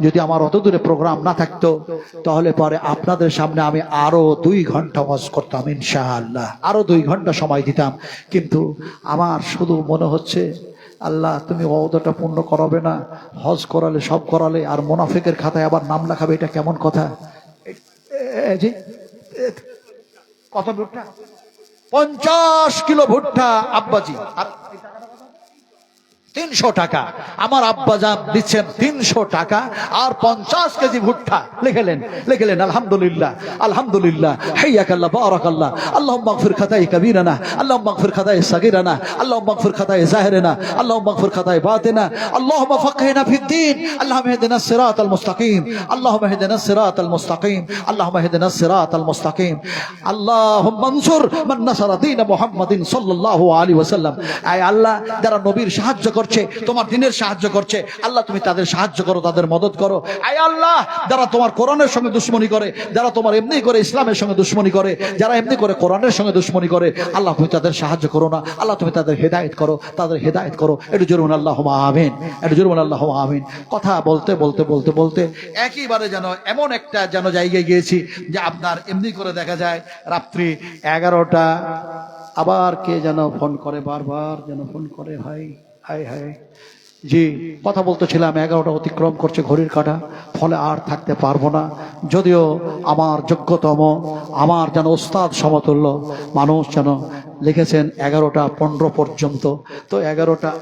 যদি আমার অত দূরে প্রোগ্রাম না থাকতো তাহলে পরে আপনাদের সামনে আমি আরো 2 ঘন্টা ওয়াজ করতাম ইনশাআল্লাহ, আরো 2 ঘন্টা সময় দিতাম। কিন্তু আমার শুধু মনে হচ্ছে আল্লাহ তুমি ওয়াদাটা পূর্ণ করাবে না, হজ করালে সব করালে আর মুনাফিকের খাতায় আবার নাম লেখাবে, এটা কেমন কথা? জি কত ভুট্টা? 50 কিলো ভুট্টা আব্বাজি, আর 300 টাকা আমার আব্বাজান দিচ্ছেন, 300 টাকা আর 50 কেজি ভুট্টা। লিখলেন আলহামদুলিল্লাহ আলহামদুলিল্লাহ হাইয়াকাল্লাহ বারাকাল্লাহ, আল্লাহুম্মা গফির খাতাই কাবীরানা, আল্লাহুম্মা গফির খাতাই সাগীরানা, আল্লাহুম্মা গফির খাতাই জাহিরানা, আল্লাহুম্মা গফির খাতাই বাতিনা, আল্লাহুম্মা ফাক্কিহনা ফিদ-দীন, আল্লাহুম্মা ইহদিনাস সিরাতাল মুস্তাকিম, আল্লাহুম্মা ইহদিনাস সিরাতাল মুস্তাকিম, আল্লাহুম্মা ইহদিনাস সিরাতাল মুস্তাকিম, আল্লাহুম্মা আনসুর মান নাসারা দীন মুহাম্মাদিন সাল্লাল্লাহু আলাইহি ওয়াসাল্লাম। আয় আল্লাহ, যারা নবীর সাহায্য করছে, তোমার দ্বীনের সাহায্য করছে, আল্লাহ তুমি তাদের সাহায্য করো, তাদের মদদ করো। আয় আল্লাহ, যারা তোমার কোরআনের সঙ্গে দুশমনি করে, যারা তোমার এমনি করে ইসলামের সঙ্গে দুশমনি করে, যারা এমনি করে কোরআনের সঙ্গে দুশমনি করে, আল্লাহ তুমি তাদের সাহায্য করো না, আল্লাহ তুমি তাদের হেদায়েত করো, তাদের হেদায়েত করো। একটু জোরে বলুন আল্লাহুম্মা আমিন, একটু জোরে বলুন আল্লাহুম্মা আমিন। কথা বলতে বলতে বলতে বলতে একইবারে যেন এমন একটা যেন জায়গায় গিয়েছি যে আপনার এমনি করে দেখা যায় রাত্রি 11টা, আবার কে যেন ফোন করে, বারবার যেন ফোন করে, ভাই হায় হায়। জি কথা বলতেছিলাম, 11টা অতিক্রম করছে ঘড়ির কাঁটা, ফলে আর থাকতে পারবো না। যদিও আমার যোগ্যতম, আমার যেন ওস্তাদ সমতুল্য মানুষ যেন লিখেছেন 11টা 15 পর্যন্ত, তো 11টা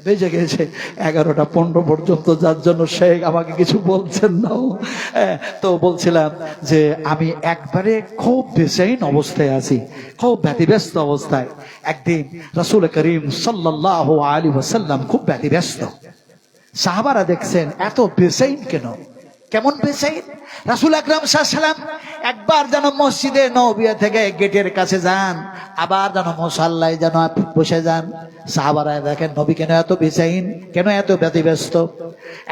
বেজে গেছে, 11টা 15 পর্যন্ত, যার জন্য শেখ আমাকে কিছু বলছেন না। তো বলছিলাম যে আমি একবারে খুব বেচেইন অবস্থায় আছি, খুব ব্যতিব্যস্ত অবস্থায়। একদিন রাসূল করিম সাল্লাল্লাহু আলাইহি ওয়াসাল্লাম খুব ব্যতিব্যস্ত, সাহাবারা দেখছেন এত বেচেইন কেন, কেমন বেচেইন? রাসূল আকরাম সাল্লাল্লাহু আলাইহি ওয়াসাল্লাম একবার যেন মসজিদে নববিয়া থেকে গেটের কাছে যান, আবার যেন মুসাল্লায় যেন বসে যান। সাহাবারা দেখেন নবী কেন এত বেচেইন, কেন এত ব্যতিব্যস্ত।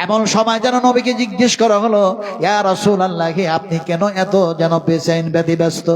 এমন সময় যেন নবীকে জিজ্ঞেস করা হলো, ইয়া রাসূলুল্লাহ, আপনি কেন এত যেন বেচেইন ব্যতিব্যস্ত?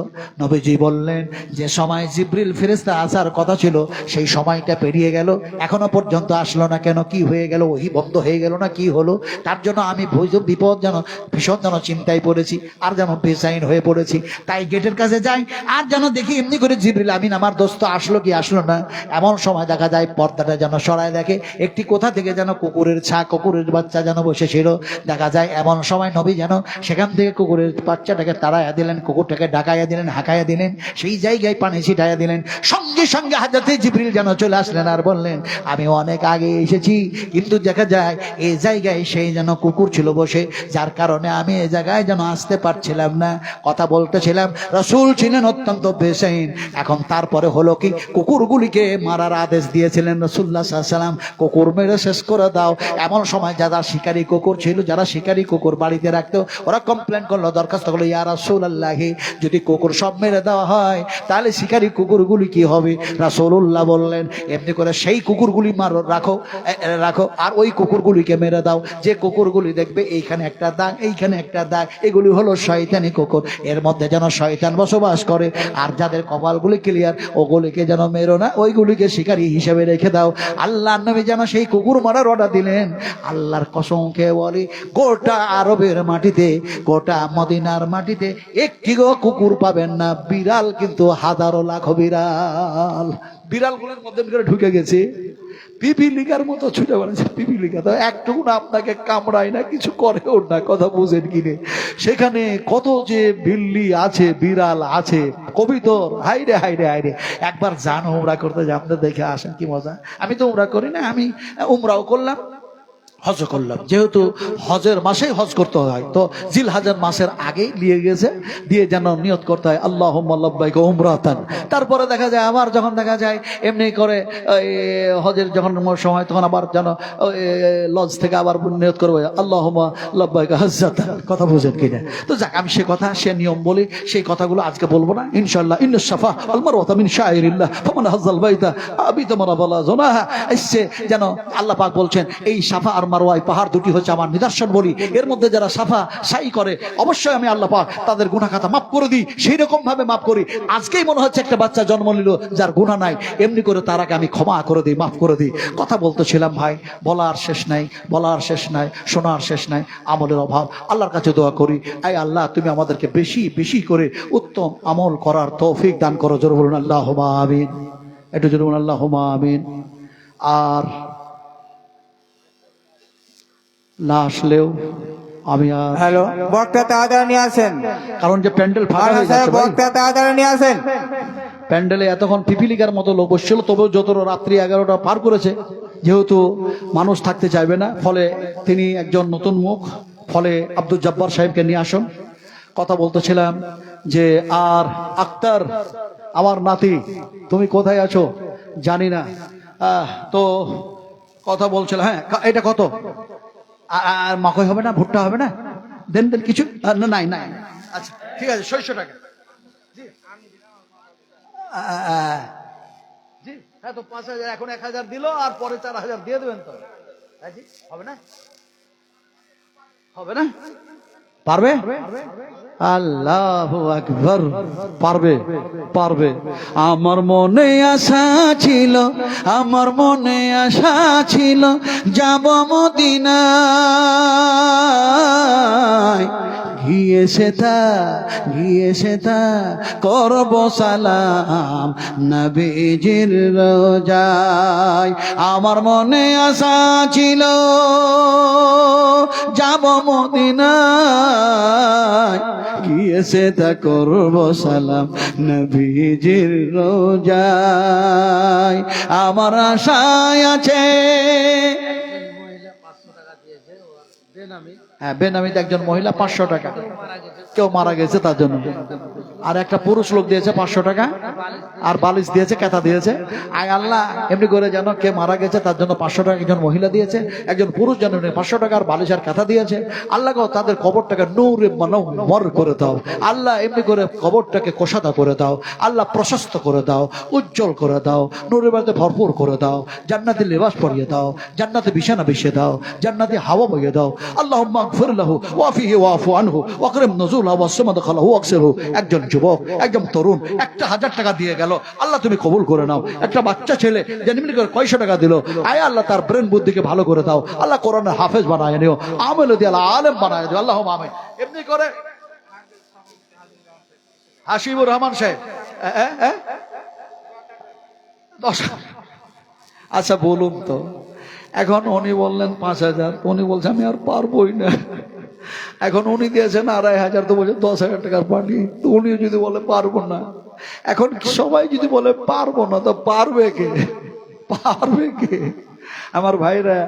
নবীজি বললেন, যে সময় জিবরিল ফেরেশতা আসার কথা ছিল সেই সময়টা পেরিয়ে গেল, এখনো পর্যন্ত আসলো না কেন? কি হয়ে গেল? ওহী বন্ধ হয়ে গেল না কি হলো? তার জন্য আমি বিপদ যেন ভীষণ যেন চিন্তায় পড়েছি, আর যেন বেচেইন হয়ে পড়েছি। তাই গেটের কাছে যাই, আর যেন দেখি এমনি করে জিবরিল আমিন আমার দোস্ত আসলো কি আসলো না। এমন সময় দেখা যায় পর্দাটা যেন সরায় দেখে একটি কোথা থেকে যেন কুকুরের কুকুরের বাচ্চা যেন বসেছিল। দেখা যায় এমন সময় নবী যেন সেখান থেকে কুকুরের বাচ্চাটাকে তাড়াইয়া দিলেন, কুকুরটাকে ডাকাইয়া দিলেন, হাঁকাইয়া দিলেন, সেই জায়গায় পানি ছিটাইয়া দিলেন। সঙ্গে সঙ্গে হযরত জিবরিল যেন চলে আসলেন আর বললেন, আমি অনেক আগে এসেছি, কিন্তু দেখা যায় এই জায়গায় সেই যেন কুকুর ছিল বসে, যার কারণে আমি এই জায়গায় যেন আসতে পারছিলাম না, কথা বলতেছিলাম। রাসূল ছিলেন অত্যন্ত বেচেইন। এখন তারপরে হলো কি, কুকুরগুলিকে মারার আদেশ দিয়েছিলেন রাসূলুল্লাহ সাল্লাল্লাহু আলাইহি ওয়াসাল্লাম, কুকুর মেরে শেষ করে দাও। এমন সময় যারা শিকারী কুকুর ছিল, যারা শিকারী কুকুর বাড়িতে রাখতো, ওরা কমপ্লেন করলো, দরখাস্ত করলো, ইয়া রাসূলুল্লাহ, যদি কুকুর সব মেরে দেওয়া হয় তাহলে শিকারী কুকুরগুলি কি হবে? রাসূলুল্লাহ বললেন, এমনি করে সেই কুকুরগুলি রাখো, আর ওই কুকুরগুলিকে মেরে দাও। যে কুকুরগুলি দেখবে এইখানে একটা দাগ, এইখানে একটা দাগ, এগুলি হলো শয়তানি কুকুর, এর মধ্যে যেন শয়তান বসবাস করে। আর যাদের কপালগুলি ক্লিয়ার, ওগুলিকে যেন মেরো না, ওইগুলিকে শিকারী হিসেবে রেখে দাও। আল্লাহর নবী যেন সেই কুকুর মারার অর্ডার দিলেন। আল্লাহর কসম খেয়ে বলি, গোটা আরবের মাটিতে, গোটা মদিনার মাটিতে একটিও কুকুর পাবেন না, বিড়াল কিন্তু হাজারো লাখো বিড়াল, বিড়ালগুলোর মধ্যে ঢুকে গেছে, পিপিলিকার মতো ছুটে বেড়াচ্ছে। পিপিলিকা তো একটুকু না আপনাকে কামড়ায় না, কিছু করেও না, কথা বুঝেন কিনে। সেখানে কত যে বিল্লি আছে, বিড়াল আছে, কবিতর, হাইরে হাইরে হাইরে। একবার যান উমরা করতে, জানতে দেখে আসেন কি মজা। আমি তো উমরা করি না, আমি উমরাও করলাম, হজ করলাম। যেহেতু হজের মাসেই হজ করতে হয়, তো জিলহজের মাসের আগেই নিয়ে গেছে, দিয়ে যেন নিয়ত করতে হয় আল্লাহুম্মা লাব্বাইক উমরাতান। তারপরে দেখা যায় আবার যখন দেখা যায় এমনি করে হজের যখন সময়, তখন আবার যেন লজ থেকে আবার নিয়ত করবে আল্লাহুম্মা লাব্বাইক হজ্জাতান, কথা বুঝেন কিনা। তো যাক, আমি সে নিয়ম বলি, সেই কথাগুলো আজকে বলবো না ইনশাআল্লাহ। ইন্নাস সাফা ওয়াল মারওয়াতা মিন শাআইরিল্লাহ ফামান হাজ্জাল বাইতা আবিতামারা বালা জুনাহা। এসে যেন আল্লাহ পাক বলছেন, এই সাফা আর মারওয়া এই পাহাড় দুটি হচ্ছে আমার নিদর্শন বলি, এর মধ্যে যারা সাফা সাই করে অবশ্যই আমি আল্লাহ পাক তাদের গুনাহ খাতা মাফ করে দিই, সেই রকম ভাবে মাফ করি। আজকেই মনে হচ্ছে একটা বাচ্চা জন্ম নিল যার গুনাহ নাই, এমনি করে তারাকে আমি ক্ষমা করে দিই, মাফ করে দিই। কথা বলতেছিলাম ভাই, বলার শেষ নাই, বলার শেষ নাই, শোনার শেষ নাই, আমলের অভাব। আল্লাহর কাছে দোয়া করি, আই আল্লাহ তুমি আমাদেরকে বেশি বেশি করে উত্তম আমল করার তৌফিক দান করো। জোরে বলুন আল্লাহুম্মা আমিন, একটু জোরে বলুন আল্লাহুম্মা আমিন। আর না আসলেও আমি আর হ্যালো, বক্তা তাড়াতাড়ি নিয়ে আসেন। কারণ যে প্যান্ডেল ফাঁকা হয়ে যাচ্ছে ভাই, বক্তা তাড়াতাড়ি নিয়ে আসেন। প্যান্ডেলে এতক্ষণ পিপিলিকার মতো লোক বসছিল, তবেও যত রাত্রি 11টা পার করেছে, যেহেতু মানুষ থাকতে চাইবে না, ফলে তিনি একজন নতুন মুখ, ফলে আব্দুল জব্বার সাহেবকে নিয়ে আসুন। কথা বলতেছিলাম যে আর আক্তার আমার নাতি, তুমি কোথায় আছো জানি না, তো কথা বলছিল। হ্যাঁ, এটা কত? আর মাকই হবে না, ভুট্টা হবে না, দেন দেন কিছু না, নাই নাই। আচ্ছা ঠিক আছে, 600 টাকা। জি হ্যাঁ, তো 5000, এখন 1000 দিল, আর পরে 4000 দিয়ে দেবেন তো। হ্যাঁ জি, হবে না, হবে না, পারবে? আল্লাহু আকবার, পারবে পারবে। আমার মনে আশা ছিল, আমার মনে আশা ছিল যাব মদিনায়, গিয়েছে তা করব সালাম নবীজির রোজায়। আমার মনে আশা ছিল যাব মদিনায়, গিয়েছে তা করব সালাম নবীজির রোজায়। আমার আশায় আছে, হ্যাঁ বেনামিতে একজন মহিলা 500 টাকা, কেউ মারা গেছে তার জন্য। আর একটা পুরুষ লোক দিয়েছে 500 টাকা, আর বালিশ দিয়েছে, কেতা দিয়েছে। আয় আল্লাহ এমনি করে যেন কে মারা গেছে তার জন্য 500 টাকা একজন মহিলা দিয়েছে, একজন পুরুষ যেন 500 টাকা আর বালিশ আর কেতা দিয়েছে। আল্লাহ গো তাদের কবরটাকে নূরে মুনওয়ার করে দাও আল্লাহ, এমনি করে কবরটাকে কোষাদা করে দাও আল্লাহ, প্রশস্ত করে দাও, উজ্জ্বল করে দাও, নূরের মধ্যে ভরপুর করে দাও, জান্নাতি লেবাস পরিয়ে দাও, জান্নাতে বিছানা বিছিয়ে দাও, জান্নাতি হাওয়া বইয়ে দাও। আল্লাহুম্মা আগফির লাহু ওয়াফিহি ওয়াফু আনহু ওয়াকরিম নুজুলহু ওয়াসমা দখালহু ওয়াকসিরহু। একজন যুবক, একজন তরুণ 1000 টাকা দিয়ে গেল, আল্লাহ তুমি কবুল করে নাও। একটা বাচ্চা ছেলে যেমনি করে কয়শো টাকা দিল, আয় আল্লাহ তার ব্রেন বুদ্ধিকে ভালো করে দাও আল্লাহ, কোরআনের হাফেজ বানায় নিও, আমল দিয়ে আল্লাহ আলেম বানায় দিও। আল্লাহুম্মা আমিন। এমনি করে হাসিবুর রহমান সাহেব 10। আচ্ছা বলুন তো, এখন উনি বললেন 5000, উনি বলছে আমি আর পারবোই না। এখন উনি দিয়েছেন 2500, তো বলছে 10,000 টাকার পার্টি, তো উনি যদি বলে পারবো না, এখন সবাই যদি বলে পারবো না, তো পারবে কে? পারবে কে? আমার ভাইরা,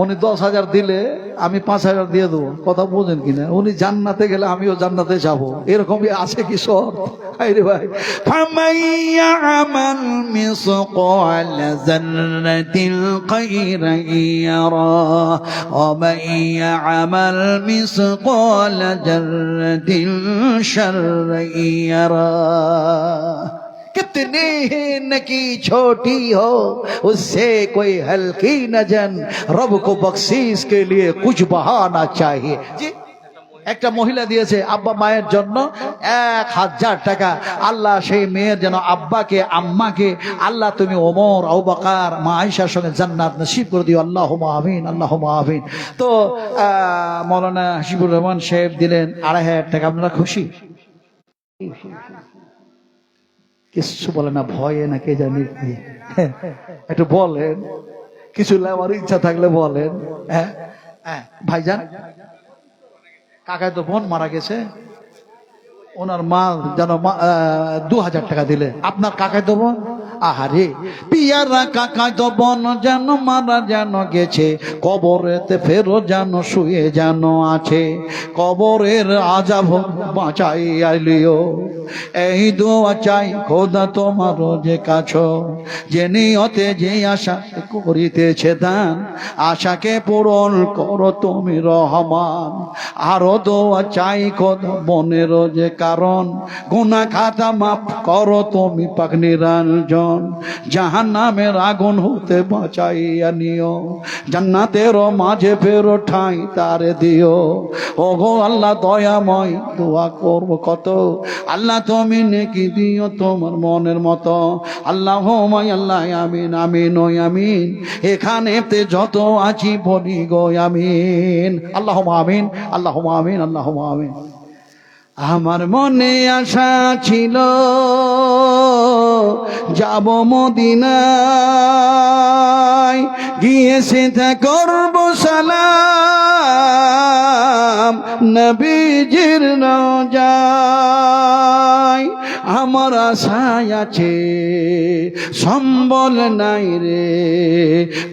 উনি 10,000 দিলে আমি 5,000 দিয়ে দেবো, কথা বোঝেন কিনা? উনি জান্নাতে গেলে আমিও জান্নাতে যাব, এরকমই আছে কি শর্ত? রে ভাই, فمن يعمل مثقال ذرة خيرا يره ومن يعمل مثقال ذرة شرا يره। कितनी ही नकी छोटी हो उससे कोई हल्की न जन, रब को बख्शीश के लिए कुछ बहाना चाहिए। जी একটা মহিলা দিয়েছে আব্বা মায়ের জন্য 1000 টাকা, আল্লাহ সেই মেয়ের যেন আব্বাকে আম্মাকে আল্লাহ তুমি ওমর, আবু বকর, মা আয়েশার সঙ্গে জান্নাত নসিব করে দিও। আল্লাহুম্মা আমিন, আল্লাহুম্মা আমিন। তো মাওলানা হাসিবুর রহমান সাহেব দিলেন 2500 টাকা। আপনারা খুশি? কিছু বলে না, ভয়ে না কে জানি, একটু বলেন, কিছু নেওয়ার ইচ্ছা থাকলে বলেন। হ্যাঁ ভাইজান, কাকায় তো বোন মারা গেছে, ওনার মা যেন 2000 টাকা দিলে। আপনার কাকায় তো বোন, আহারে পিয়ারা কাকায় তো বোন যেন মারা যেন গেছে, কবরেতে ফেরো যেন শুয়ে যেন আছে, কবরের আযাব বাঁচাই আইলিও, এই দোয়া চাই খোদা তোমার যে কাছ, যে নিয়তে যে আশা করিতেছে দান, আশাকে পূরণ করো তুমি রহমান। আরো দোয়া চাই খোদা মনের যে কারণ, গুনাহ খাতা মাফ করো তুমি পাক নিরঞ্জন, নয়ন, জাহান্নামের আগুন হতে বাঁচাইয়া নিও, জান্নাতের মাঝে ফেরো ঠাঁই তারে দিও। ওগো আল্লাহ দয়াময়, দোয়া করব কত, আল্লাহ তুমি নেকি দিও তোমার মনের মতো। আল্লাহ আল্লাহ আমিন আমিন ও আমিন, এখানেতে যত আছি বলি গো আমিন। আল্লাহ আমিন, আল্লাহ আমিন, আল্লাহ আমিন। আমার মনে আশা ছিল যাব মদিনায়, গিয়ে সেটা করব সালাম নবীজির রওজায়। আমার আশায় আছে সম্বল নাই রে,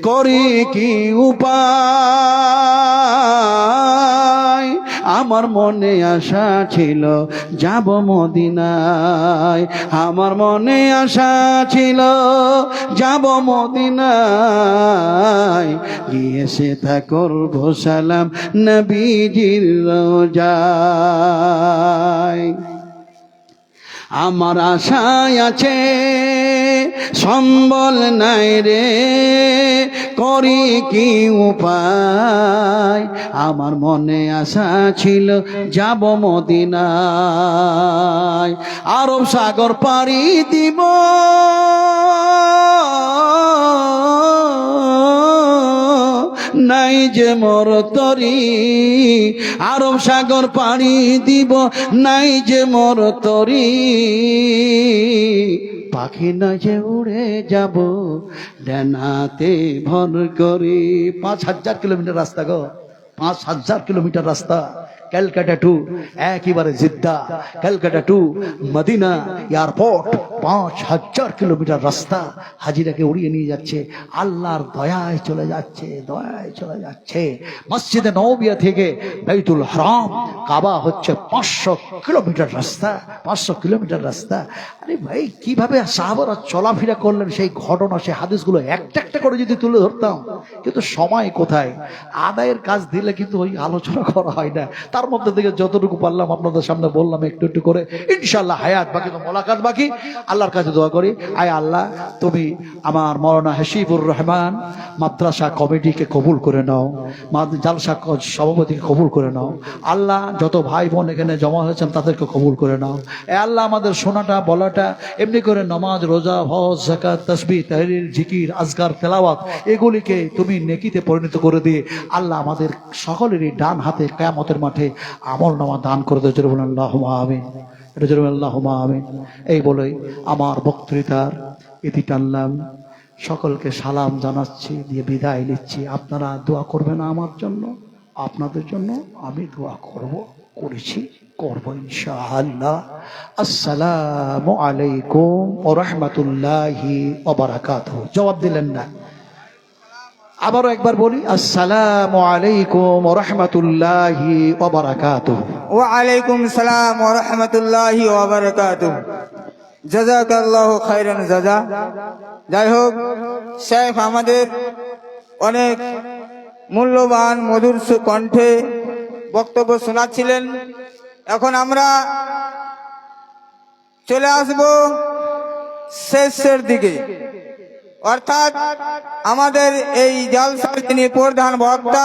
করি কি উপায়। আমার মনে আশা ছিল যাব মদিনায়, আমার মনে আশা ছিল যাব মদিনায়, গিয়ে সেটা করব সালাম নবীজির রওজায়। আমার আশায় আছে সম্বল নাই রে, করি কি উপায়। আমার মনে আশা ছিল যাব মদিনায়, আরব সাগর পাড়ি দিব নাই যে মোর তরি, আরব সাগর পাড়ি দিব নাই যে মোর তরি, পাখি না যে উড়ে যাব ডানাতে ভর করি। 5,000 কিলোমিটার রাস্তা গো, 5,000 কিলোমিটার রাস্তা। ক্যালকাটা টু একেবারে Jeddah, Calcutta to Medina airport, 5,000 kilometre রাস্তা হাজিরাকে উড়িয়ে নিয়ে যাচ্ছে। আল্লাহর দয়ায় চলে যাচ্ছে, দয়ায় চলে যাচ্ছে। মসজিদে নববিয়া থেকে বাইতুল হারাম কাবা হচ্ছে 500 কিলোমিটার রাস্তা, 500 কিলোমিটার রাস্তা। আরে ভাই, কিভাবে সাহাবারা চলাফেরা করলেন সেই ঘটনা, সেই হাদিসগুলো একটা একটা করে যদি তুলে ধরতাম, কিন্তু সময় কোথায়। আদায়ের কাজ দিলে কিন্তু ওই আলোচনা করা হয় না। তার মধ্যে থেকে যতটুকু পারলাম আপনাদের সামনে বললাম একটু একটু করে। ইনশাআল্লাহ হায়াত বাকি তো মোলাকাত বাকি। আল্লাহর কাছে দোয়া করি, আয় আল্লাহ তুমি আমার মাওলানা হাসিবুর রহমান মাদ্রাসা কমিটিকে কবুল করে নাও, জালসা সভাপতিকে কবুল করে নাও। আল্লাহ যত ভাই বোন এখানে জমা হয়েছেন তাদেরকে কবুল করে নাও। এ আল্লাহ আমাদের শোনাটা বলাটা এমনি করে নামাজ রোজা হজ যাকাত তাসবিহ তাহলিল জিকির আজকার তেলাওয়াত এগুলিকে তুমি নেকিতে পরিণত করে দিয়ে আল্লাহ আমাদের সকলেরই ডান হাতে কিয়ামতের মাঠে আমল নামা দান করে দেয়। জোরে বলেন আল্লাহুম্মা আমিন, এটা জোরে বলেন আল্লাহুম্মা আমিন। এই বলেই আমার বক্তৃতার ইতি টানলাম। সকলকে সালাম জানাচ্ছি, দিয়ে বিদায় নিচ্ছি। আপনারা দোয়া করবেন আমার জন্য, আপনাদের জন্য আমি দোয়া করেছি, করব ইনশাআল্লাহ। আসসালামু আলাইকুম ওয়া রাহমাতুল্লাহি ওয়া বারাকাতুহু। জবাব দিলেন না, আবারও একবার বলি, আসসালামু আলাইকুম ওয়া রাহমাতুল্লাহি ওয়া বারাকাতুহু। ওয়া আলাইকুম সালাম ওয়া রাহমাতুল্লাহি ওয়া বারাকাতুহু। জাযাকাল্লাহু খাইরান জাযা। যাই হোক, শেখ আমাদের অনেক মূল্যবান মধুর কণ্ঠে বক্তব্য শোনাচ্ছিলেন। এখন আমরা চলে আসব শেষের দিকে, অর্থাৎ আমাদের এই জলসার যিনি প্রধান বক্তা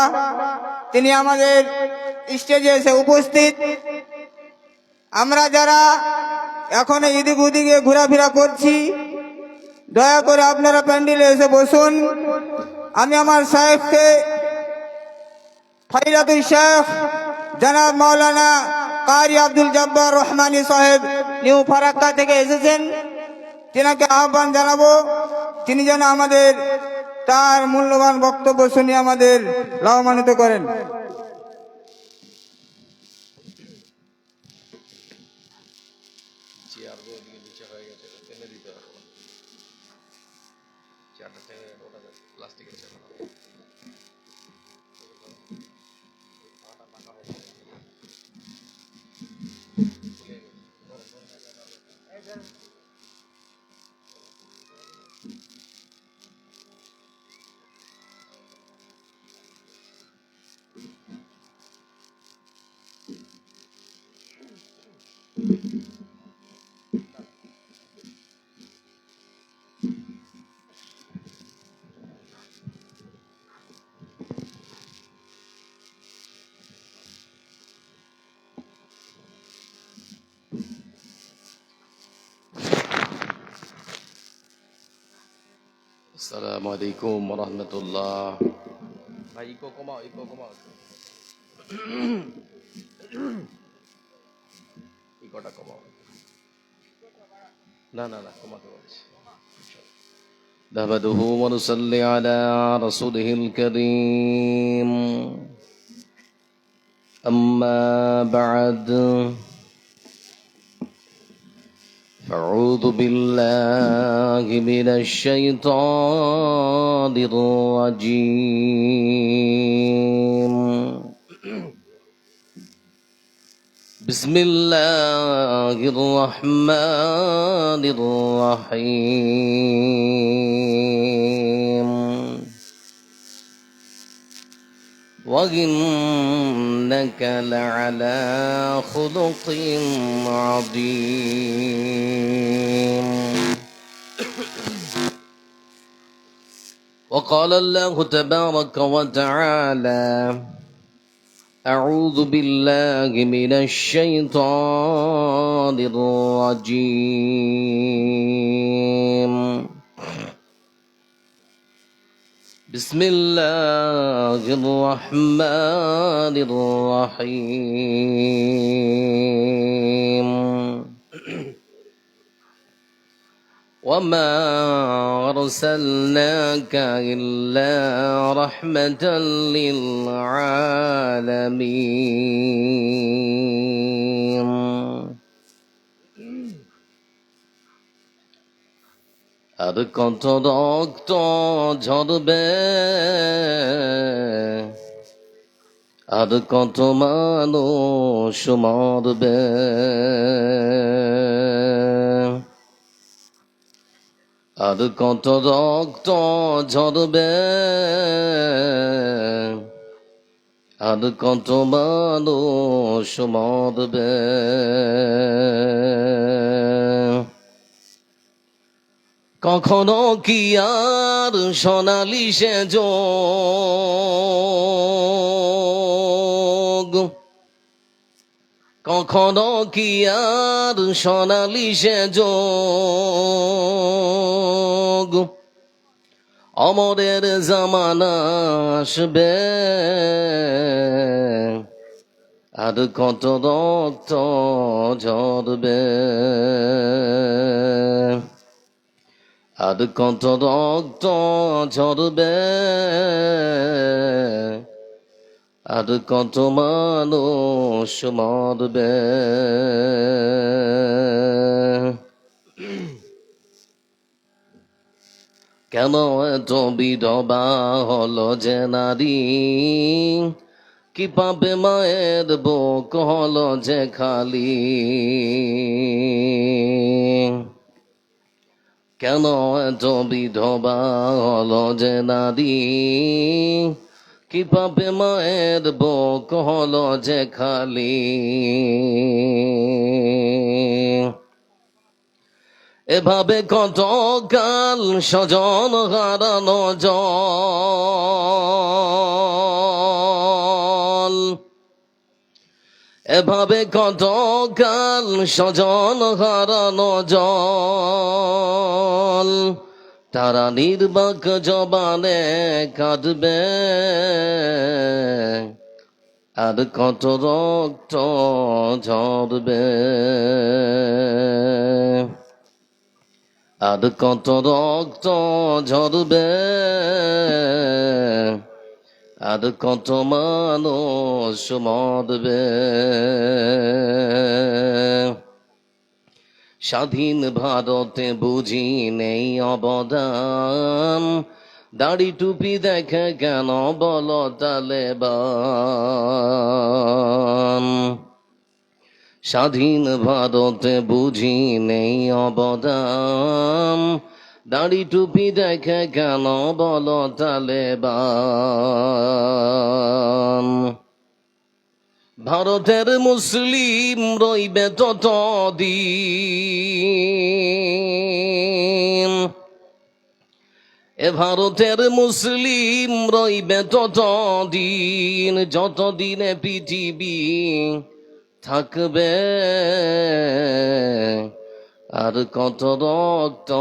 তিনি আমাদের স্টেজে এসে উপস্থিত। আমরা যারা এখন এদিক ওদিকে ঘোরাফেরা করছি, দয়া করে আপনারা প্যান্ডেলে এসে বসুন। আমি আমার সাহেবকে ফাইলাতুল শেখ জনাব মাওলানা কারি আব্দুল জব্বার রহমানী সাহেব নিউ ফারাক্কা থেকে এসেছেন, তিনাকে আহ্বান জানাবো তিনি যেন আমাদের তার মূল্যবান বক্তব্য শুনে আমাদের লাভবান্বিত করেন। Assalamualaikum warahmatullahi. ভাই ইকো কমাও, ইকো কমাও, ইকোটা কমাও। না না না, কমাতে বলছি। نحمده ونصلي على رسوله الكريم. أما بعد، فأعوذ بالله من الشيطان الرجيم. بسم الله الرحمن الرحيم. وإنك لعلى خلق عظيم. وقال الله تبارك وتعالى: أعوذ بالله من الشيطان الرجيم. بسم الله الرحمن الرحيم. وما أرسلناك إلا رحمة للعالمين. আর কত রক্ত ঝরবে, আর কত মানুষ মরবে, আর কত রক্ত ঝরবে, আর কত মানুষ মরবে। কখনো কি আর সোনালি সে যোগ, কখনো কি আর সোনালি সে যোগ, অমরের জামানা আসবে, আর কত রক্ত ঝরবে, আর কত রক্ত ঝরবে, আর কত মানুষ মরবে। কেন এত বিধবা হলো যে নারী, কি পাবে মায়ের বুক হলো যে খালি। কেন এত বিধবা হলো যে নারী, কি পাবে মায়ের বুক হলো যে খালি। এভাবে কত কাল স্বজন হারানো জল, এভাবে কত কাল স্বজন হারানো জল, তারা নির্বাক জবানে কাঁদবে, আর কত রক্ত ঝরবে, আর কত রক্ত ঝরবে, আর কত মানুষ মরবে। স্বাধীন ভারতে বুঝি নেই অবদান, দাড়ি টুপি দেখে কেন বলো তালেবান। স্বাধীন ভারতে বুঝি নেই অবদান, দাড়ি টুপি দেখে কেন বলো তালেবান। ভারতের মুসলিম রইবে ততদিন, এ ভারতের মুসলিম রইবে ততদিন, যতদিনে পৃথিবী থাকবে, আর কত রক্ত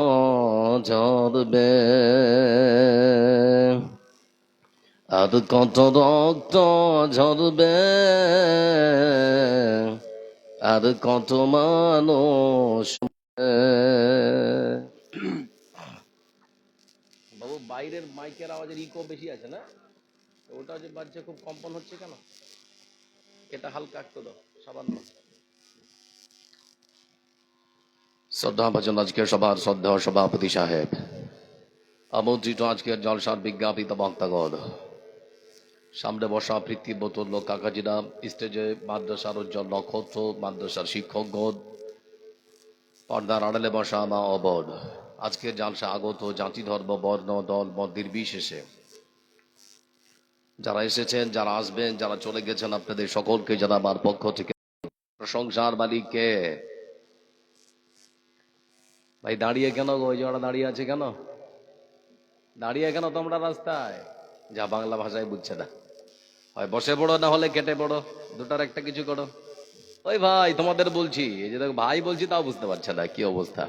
ঝরবে, আর কত রক্ত ঝরবে, আর কত মানুষ। বাবু বাইরের মাইকের আওয়াজের ইকো বেশি আছে না? ওটা যে বাজছে খুব কম্পন হচ্ছে কেন? এটা হালকা একটু দাও, সামান্য। শ্রদ্ধা ভজন আজকের সভার শ্রদ্ধা সভাপতি সাহেব, আমন্ত্রিত আজকের জলসার বিজ্ঞাপিত বক্তাগণ, সামনে বসা পৃথিবীবতুল্য কাকাজিরা, স্টেজে মাদ্রাসার উজ্জ্বল নক্ষত্র, মাদ্রাসার শিক্ষকগণ, পর্দার আড়ালে বসা মা ও বোন, আজকের জলসা আগত জাতি ধর্ম বর্ণ দল মত নির্বিশেষে যারা এসেছেন, যারা আসবেন, যারা চলে গেছেন, আপনাদের সকলকে জানাবার পক্ষ থেকে প্রশংসার মালিককে। ভাই দাঁড়িয়ে কেন গো? ওই যে ওরা দাঁড়িয়ে আছে কেন? দাঁড়িয়ে কেন তোমরা রাস্তায়? যা বাংলা ভাষায় বুঝছে না, হয় বসে পড়ো, না হলে কেটে পড়ো, দুটার একটা কিছু করো। ওই ভাই তোমাদের বলছি, এই যে দেখো ভাই বলছি তাও বুঝতে পারছে না কি অবস্থা।